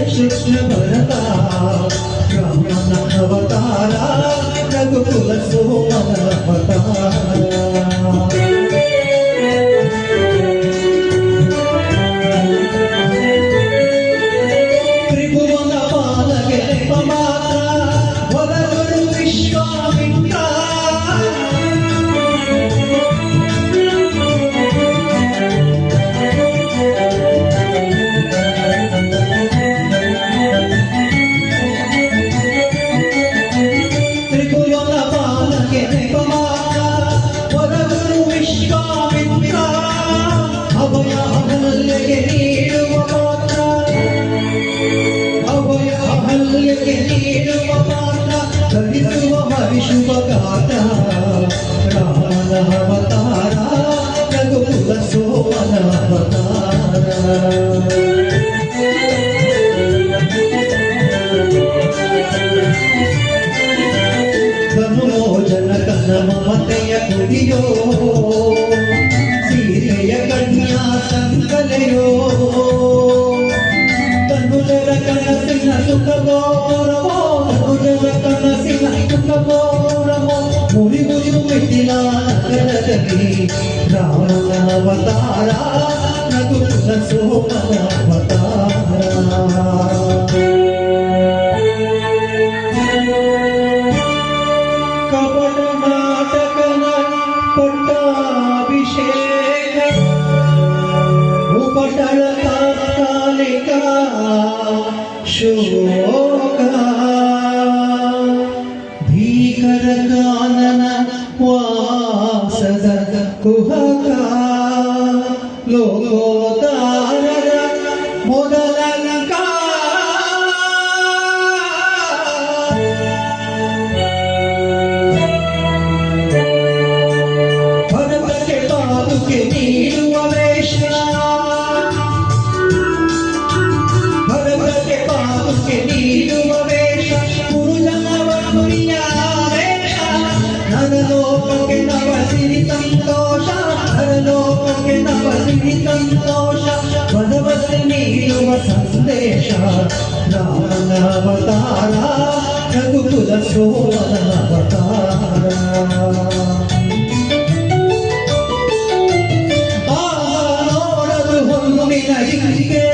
कृष्ण भरता रामन अवतारा रघुकुल सोमन अवतारा त्रिभुवन पालके पमात्र वरगुरु विश्वामित्र शुभगाता रामन अवतारा रघुकुल सोमन अवतारा ಧನುಮೋಜನ ಕನ ಮಮತೆಯ ಕುಡಿಯೋ ಸೀತೆಯ ಕನ್ಯಾ ಸಂಕಲೆಯೋ ತನುಜರ ಕನಸಿನ ಸುಖಗೌರವೋ ತನುಜರ ಕನಸಿನ ಸುಖಗೌರವೋ ಮುರಿ ಮುರಿದು ಮಿಥಿಲ ನಗರದಲ್ಲಿ ರಾಮನ ಅವತಾರ ರಘುಕುಲ ಸೋಮನ ಅವತಾರ ಕಪಟ ನಾಟಕನ ಪಟ್ಟಾಭಿಷೇಕ ಉಪಟಳ ತಾತ್ಕಾಲಿಕ ಶೋಕ ಭೀಕರ ಕಾನನ ವಾಸದ ಕುಹಕ ಲೋಕೋದಾರರ ಮೊದಲ ಸಂತೋಷ ಭಗವತಿ ನೀಡುವ ಸಂದೇಶ ರಾಮನ ಅವತಾರ ರಘುಕುಲ ಸೋಮನ ಅವತಾರ ನೋಡಲು ಹೊನ್ನಿನ ಹಿಂಗೆ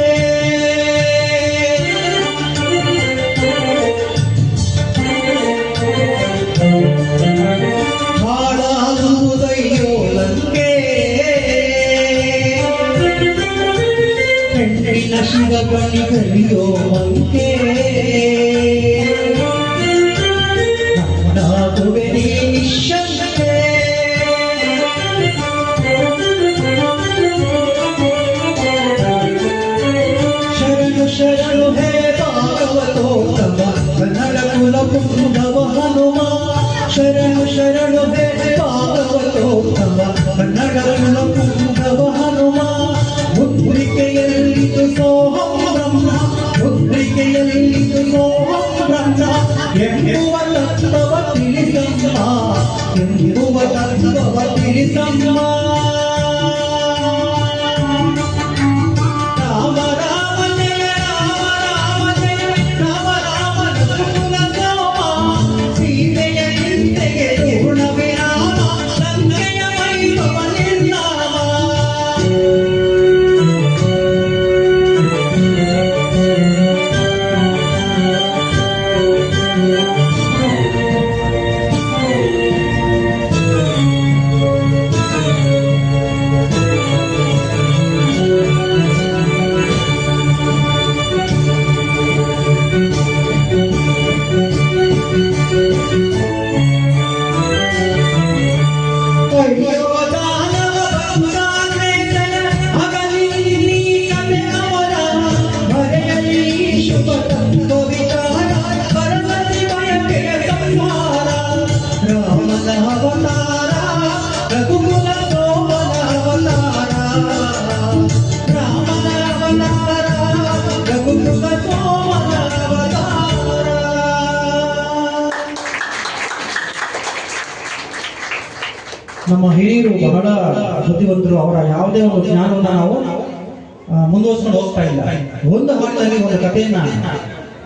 ಶಿವ ಬಳಿ ಕಲಿಯೋ ಮಂಕೆ ನಾಗುವೆ ನಿಶಂಕೆ ಶರಣು ಶರಣು ಹೇ ಭಾಗವತೋತ್ತಮ ಕನ್ನಡ ಕುಲ ಪುಂಗವ ಹನುಮ ಶರಣು ಶರಣು ಹೇ ಭಾಗವತೋತ್ತಮ ಕನ್ನಡ ಕುಲ ಪುಂಗವ ಹನುಮ ಮುದ್ರಿಕೆಯಲ್ಲಿದ್ದು ಸೋಹಂ ಬ್ರಹ್ಮ ಮುದ್ರಿಕೆಯಲ್ಲಿದ್ದು ಸೋಹಂ ಬ್ರಹ್ಮ ಎಂಬುವ ತತ್ವವ ತಿಳಿಸಮ್ಮ ಎಂಬುವ ತತ್ವವ ತಿಳಿಸಮ್ಮ ರಾಮ ರಾಮ ಜಯ ರಾಮ ರಾಮ ಜಯ ರಾಮ ರಾಮ ರಘುಕುಲ ಸೋಮ ಸೀತೆಯ ಚಿಂತೆಗೆ ಪೂರ್ಣ ವಿರಾಮ ಲಂಕೆಯ ವೈಭವ ನಿರ್ನಾಮ ನಮ್ಮ ಹಿರಿಯರು ಬಹಳ ಬುದ್ಧಿವಂತರು. ಅವರ ಯಾವುದೇ ಒಂದು ಜ್ಞಾನವನ್ನು ನಾವು ಮುಂದುವರ್ಸ್ಕೊಂಡು ಹೋಗ್ತಾ ಇಲ್ಲ. ಒಂದು ಹಾಡಿನಲ್ಲಿ ಒಂದು ಕಥೆಯನ್ನ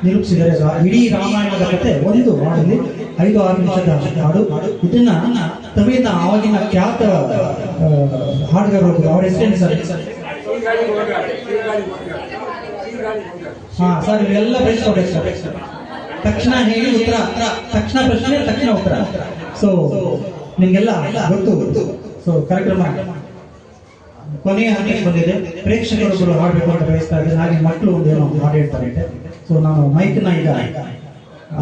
ನಿರೂಪಿಸಿದರೆ ಇಡೀ ರಾಮಾಯಣದ ಕಥೆ ಒಂದು ಹಾಡಲ್ಲಿ 5-6 ನಿಮಿಷದ ಹಾಡು. ಇದನ್ನ ತಮಿಳಿನ ಆವಾಗಿನ ಖ್ಯಾತ ಹಾಡುಗಾರರು, ಅವರ ಹೆಸರೇನು ಸರ್? ಹಾ ಸರ್, ಇವೆಲ್ಲ ಬೆಳೆಸ್ಕೊಡ್ಬೇಕು ಸರ್. ತಕ್ಷಣ ಹೇಳಿ ಉತ್ತರ, ತಕ್ಷಣ ಪ್ರಶ್ನೆ, ತಕ್ಷಣ ಉತ್ತರ. ಸೊ ನಿಮ್ಗೆಲ್ಲ ಗೊತ್ತು. ಸೊ ಕಾರ್ಯಕ್ರಮ ಕೊನೆಯ ಹಂತಕ್ಕೆ ಬಂದಿದೆ. ಪ್ರೇಕ್ಷಕರೊಬ್ಬರು ಹಾಡಬೇಕು ಅಂತ ಬಯಸ್ತಾ ಇದ್ದಾರೆ. ಹಾಗೆ ಮಕ್ಕಳು ಒಂದೇನೋ ಹಾಡು ಹೇಳ್ತಾರೆ. ಸೊ ನಾನು ಮೈಕ್ನ ಈಗ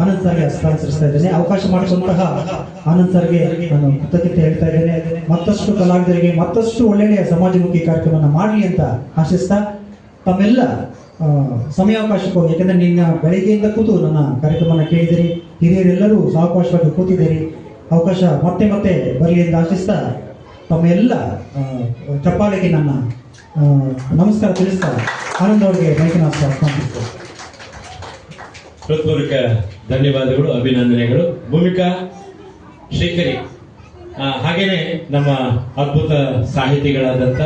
ಆನಂದ್ ಸರ್ಗೆ ಹಸ್ತಾಂತರಿಸ್ತಾ ಇದ್ದೇನೆ. ಅವಕಾಶ ಮಾಡಿಕೊಂಡಂತಹ ಆನಂದ್ ಸರ್ಗೆ ನಾನು ಕೃತಜ್ಞತೆ ಹೇಳ್ತಾ ಇದ್ದೇನೆ. ಮತ್ತಷ್ಟು ಕಲಾವಿದರಿಗೆ ಮತ್ತಷ್ಟು ಒಳ್ಳೆಯ ಸಮಾಜಮುಖಿ ಕಾರ್ಯಕ್ರಮನ ಮಾಡಲಿ ಅಂತ ಆಶಿಸ್ತಾ, ತಮ್ಮೆಲ್ಲ ಸಮಯಾವಕಾಶಕ್ಕೂ, ಯಾಕಂದ್ರೆ ನಿನ್ನ ಬೆಳಿಗ್ಗೆಯಿಂದ ಕೂತು ನನ್ನ ಕಾರ್ಯಕ್ರಮನ ಕೇಳಿದಿರಿ, ಹಿರಿಯರೆಲ್ಲರೂ ಸಾವಕಾಶವಾಗಿ ಕೂತಿದ್ದೀರಿ. ಅವಕಾಶ ಮತ್ತೆ ಮತ್ತೆ ಬರಲಿ ಎಂದು ಆಶಿಸ್ತಾ ತಮ್ಮೆಲ್ಲ ಚಪ್ಪಾಳೆಗೆ ನನ್ನ ನಮಸ್ಕಾರ ತಿಳಿಸ್ತಾ ಆನಂದ್ ಅವರಿಗೆ ಮೈಕಿನ ಹಸ್ತಾಂತರಿಸ್ತೇನೆ. ಹೃತ್ಪೂರ್ವಕ ಧನ್ಯವಾದಗಳು, ಅಭಿನಂದನೆಗಳು. ಭೂಮಿಕಾ ಶ್ರೀಕರಿ, ಹಾಗೇನೆ ನಮ್ಮ ಅದ್ಭುತ ಸಾಹಿತಿಗಳಾದಂಥ